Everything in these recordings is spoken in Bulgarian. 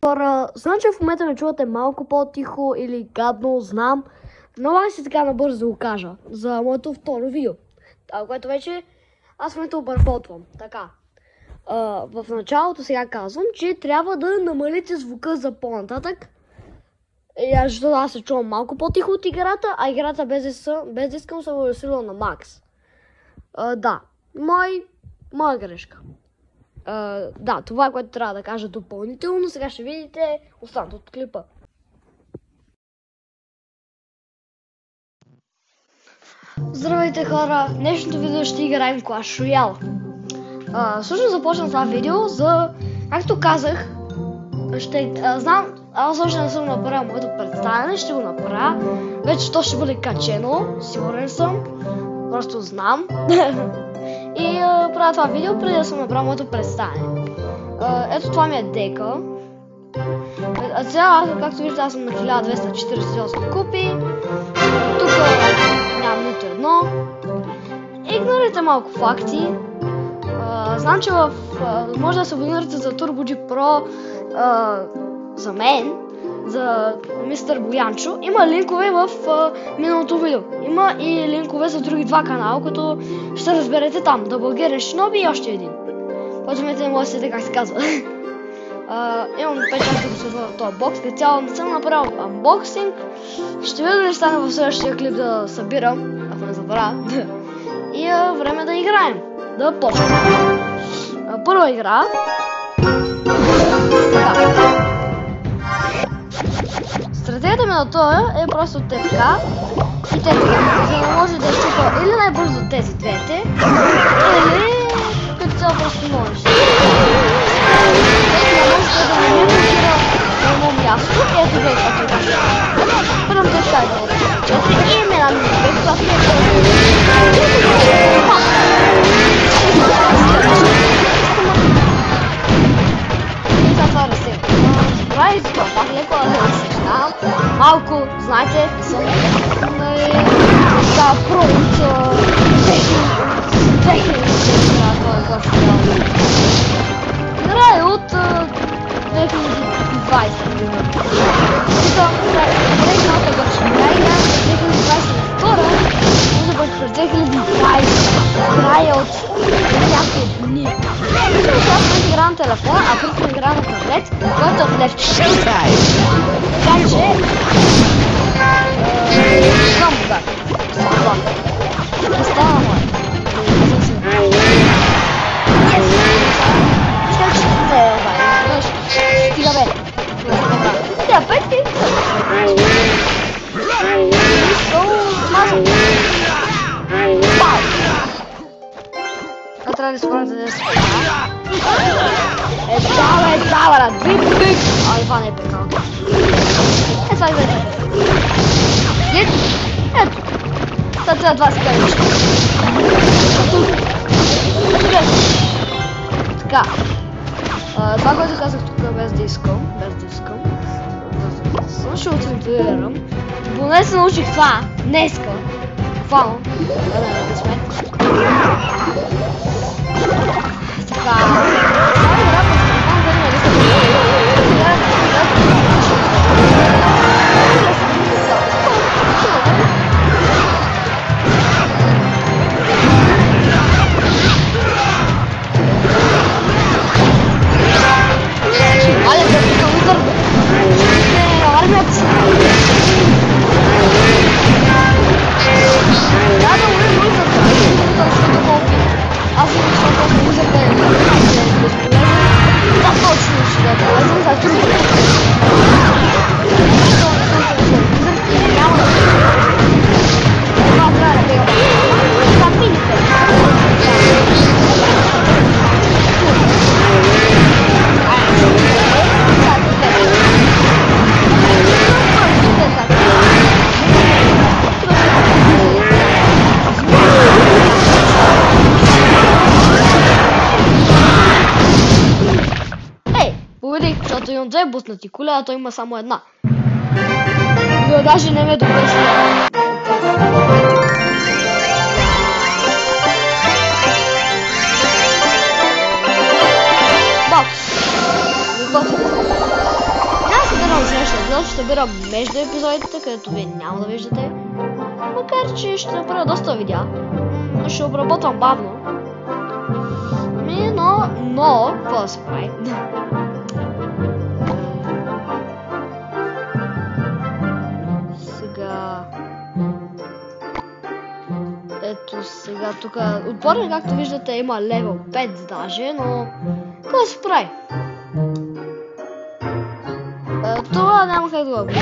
Хора, знам, че в момента ме чувате малко по-тихо или гадно, знам. Налага се така набързо да го кажа за моето второ видео. Което вече аз в момента обработвам. Така. В началото сега казвам, че трябва да намалите звука за по-нататък. Защото аз се чувам малко по-тихо от играта, а играта без да искам съм го засилила на макс. Да, моя грешка. Да, това е което трябва да кажа допълнително. Сега ще видите останата от клипа. Здравейте хора! В днешното видео ще играем Clash Royale. Всъщност започна това видео за... Както казах, аз още не съм направил моето представяне, ще го направя. Вече то ще бъде качено, сигурен съм. Просто знам. И правя това видео преди да съм направил моето представяне. Ето това ми е дека. Сега, както виждате, аз съм на 1248 купи. Тук нямам нито едно. Игнорирайте малко факти. Знам, че може да се абонирате за Turbo G Pro за мен, за мистер Боянчо. Има линкове в миналото видео. Има и линкове за други два канала, които ще разберете там. Double Shinobi и още един. Който не може да се как се казва. Имам 5 часа да се този бокс. Като цяло не съм направил анбоксинг. Ще видя дали стане в следващия клип да събирам, ако не забравя. И време да играем. Да почнем. Първа игра. Стратегията ми на това е просто ТПК и ТПК, за да може да чупа или най-бързо тези двете, или като цяло просто можеш. Да не ми блокира на едно място, ето бе, ето така. Първам ТПК е да отчете и имена ми бе, когато ми малко, знаете, не съм про от 2000 играе от 2020. Прекната гърша играе 2022, може да бъде през 2020. Играе от някакви дни. Аз игра на телефона, а друг игра на таблет, който е в левче. Така че... Знам богат. Не става моя. Искам, че ти да е бай. Стига бе. Стига петки. Смазам. Бау! Това трябва да спорите да се спорта. Давара, бик. Ай, това не е прекал. Сега изглежда. Ето. Сега трябва това си кажа нещо. Така. Това, което казах тук без да искам. Ще оцентрирам. Поне се научих това. Днеска. Буквално. Да сме. Така. Защото имам две буснати кули, а той има само една. Но даже не ме добре сега. Бокс. епизод ще събира между епизодите, където вие няма да виждате. Макар че ще направя доста видеа. Ще обработвам бавно. Но, какво да се прави? Сега... Ето сега тук... Отборът, както виждате, има левел 5 даже, но... Какво да се прави? Това няма как да го обидя.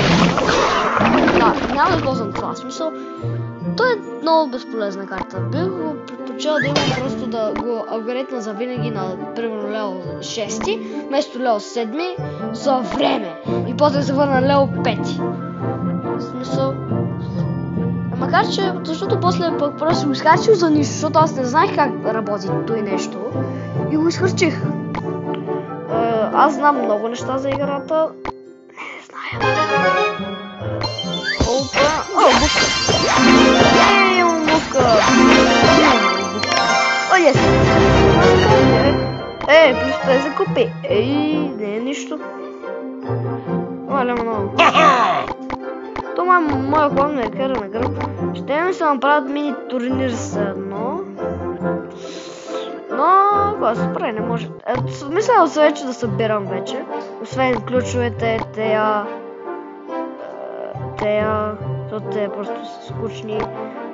Да, няма да използвам това смисъл. Той е много безполезна карта. Бих го предпочел да имам просто да го апгрейдна за винаги на примерно лево 6, вместо лево 7 за време. И после се върна лево 5. В смисъл. Макар че, защото после пък просто го изхарчих за нищо, защото аз не знаех как работи той нещо. И го изхарчих. Аз знам много неща за играта. Не зная. Опа. О, бувка. Имам бувка. О, yes. Плюс 50 купи. Не е нищо. Лема много. Това моя клон ме кара на гръб. Ще ми се направят мини турнир с едно. Но, какво се прави, не може. Мисля се вече да събирам вече. Освен ключовете, защото те просто са скучни.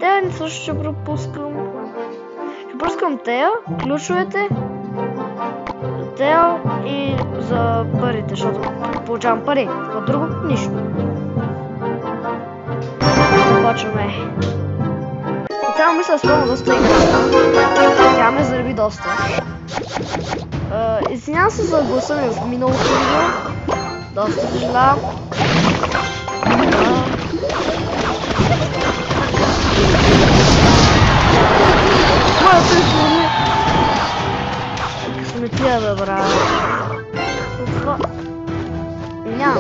Тея също ще пропускам. Ще пропускам тея, ключовете, тея и за парите, защото получавам пари. От друго нищо. Започваме. Трябва мисля да спомня доста играта. Тя ме зареби доста. Извинявам се за гласа ми в миналото видео. Доста съжалявам. Моя телефон е късметия, бе, брат. Това... Нямам.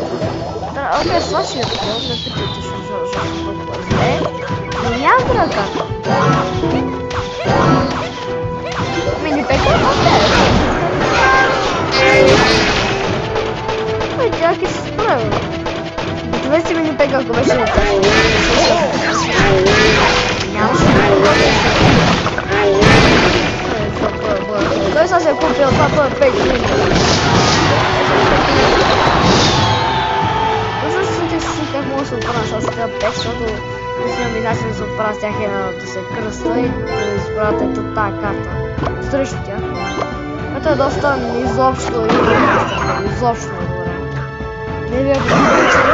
Окей, това ще е това. Не питайте, защото толкова зле. Но нямам ръка. Мини пека. Ой, тя ки се справя. Това си мини пека, ако беше не така. Нямаше да го той сега се е купил това, той е 5 минути. Защото си как мога да се отправя с тези 5, защото мисля ми начин да се отправя с тях е да се кръста и да изправят ето тази карта срещу тях. Ето е доста изобщо изобщо добре. Не ви е препоръчено,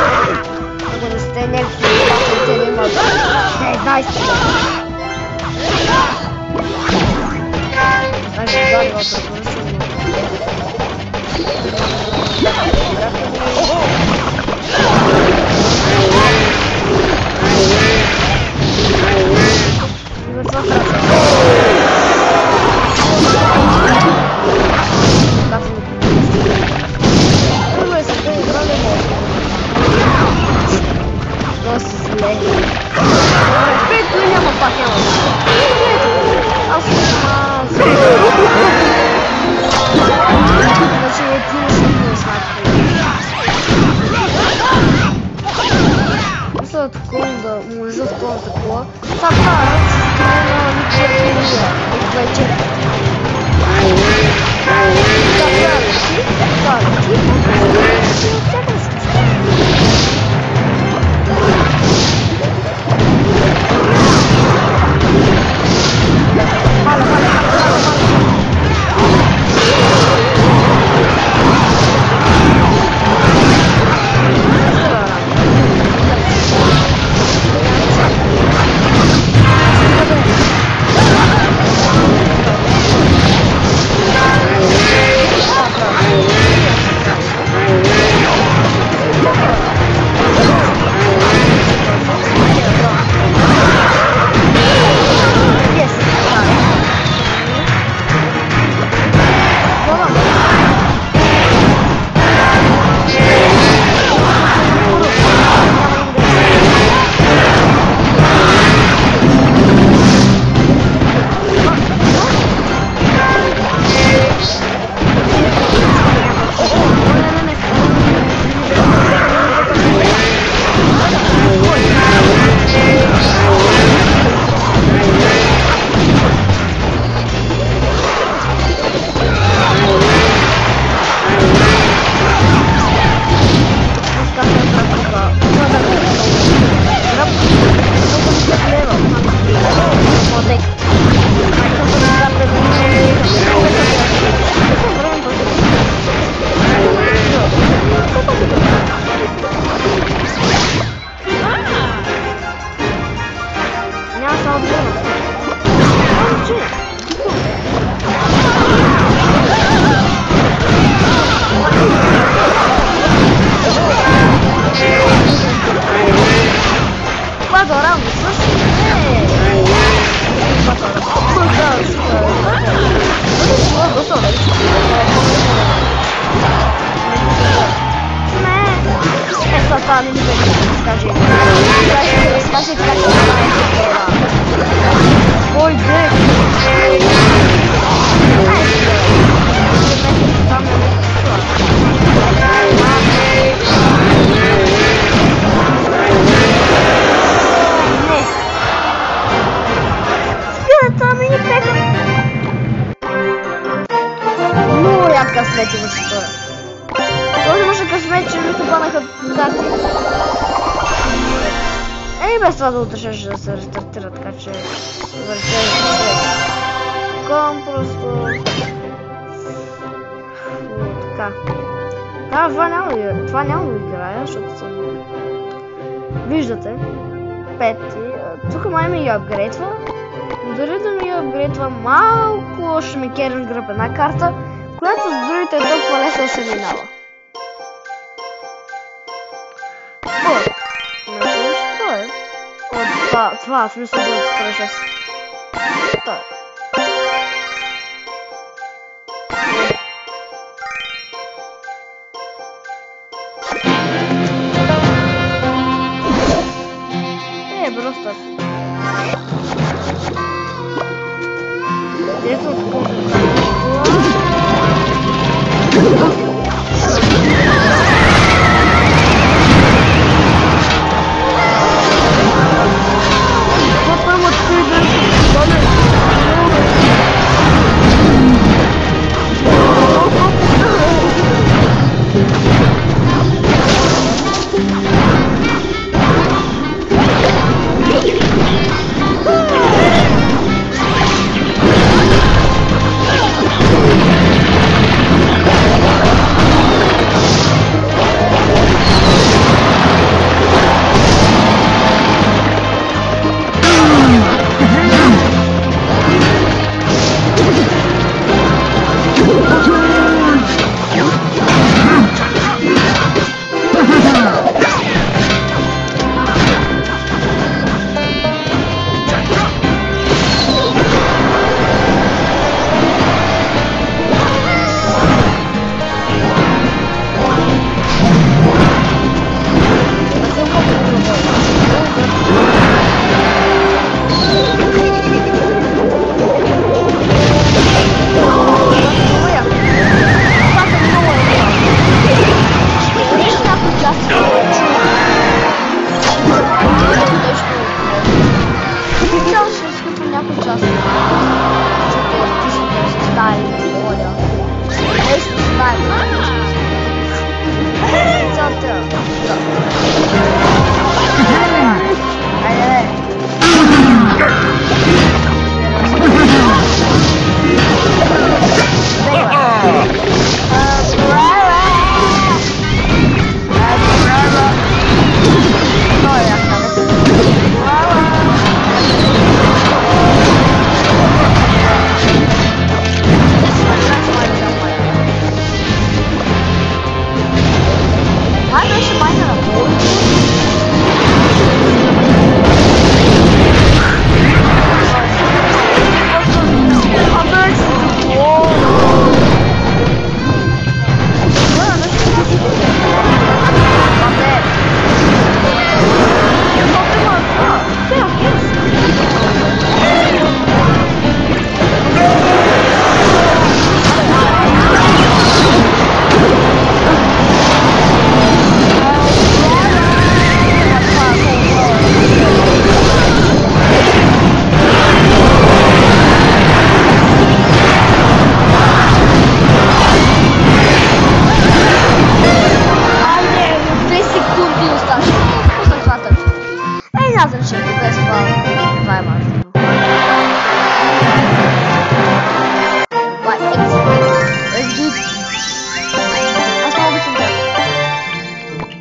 ако не сте някакви пасите да имат 19 лева. Значи да ви го препоръчвам. това не ми да скажи. Скажи как да Ой, де? Късмети в това. Този имаше късмет, че ми се банаха карти. Ей, без това да утрешеше да се рестартира, така че... Ком просто... Така. Да, това няма да играя, защото съм... Виждате. 5. Тук май ми я апгрейдва. Но дори да ми я апгрейдва малко, ще ми керен гръб една карта, която с другите е толкова лесно се минава. Що е? Това, в смисъл да отпрежа. Що е? Просто. Дето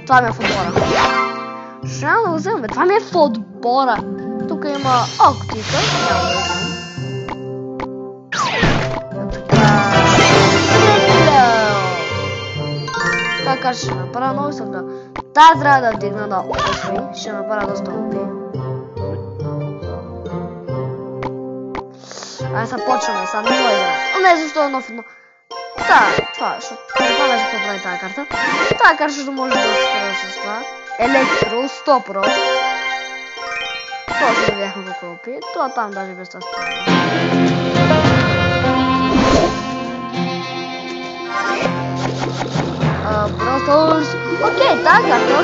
Това ми е в отбора. Ще няма да го вземем, бе. Това ми е в отбора. Тук има октика. Няма да го вземем. Така ще направя много сърда. Тая трябва да вдигна на 8. Ще направя доста опи. Ай, сега почваме. Сега не мога игра. О, не, защо е нов едно. Да, това, защото не знам вече какво прави тази карта. Тази карта ще може да се спира с това. Електро, 100%. Това ще видяхме по копи. Това там даже без това става. Просто... Окей, така, то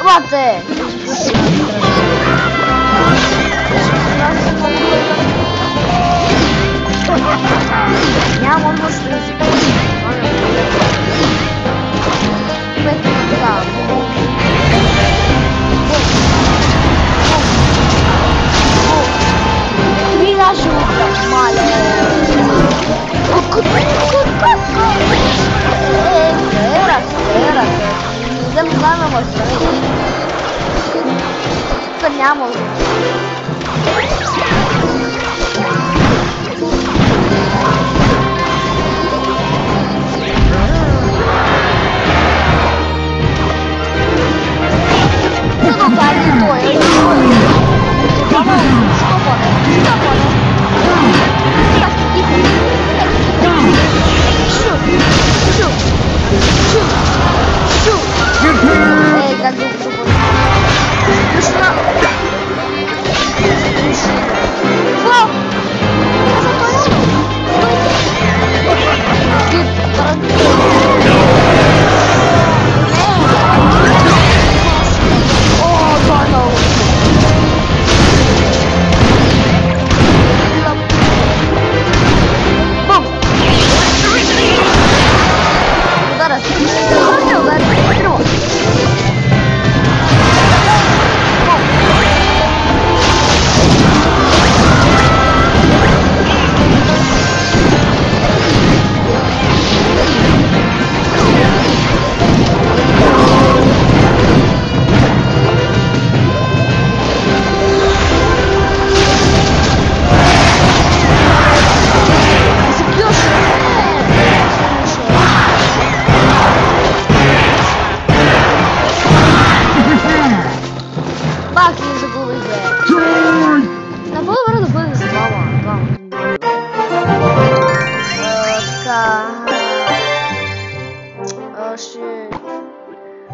Мате! Няма нужда да си няма.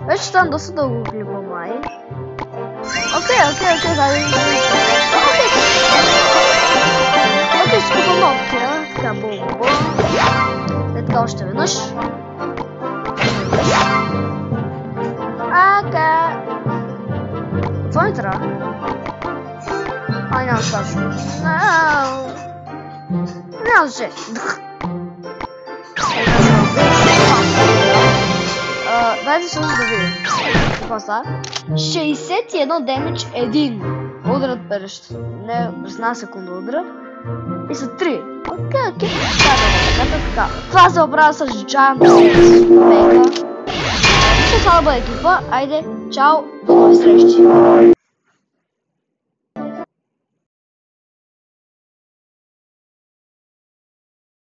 Вече там доста дълго клипа май. Окей, дали. Окей, ще купа нотка. Така, бул. Е така още веднъж. Това ми трябва. Ай, няма страшно. Няма че. Дайте се да видим. Какво става? 61 демидж, 1. Удрят перещ. Не, през една секунда удрят. И са 3. Окей. Така. Това се оправя с Giant Peka. Ще това да бъде клипа. Айде, чао, до нови срещи.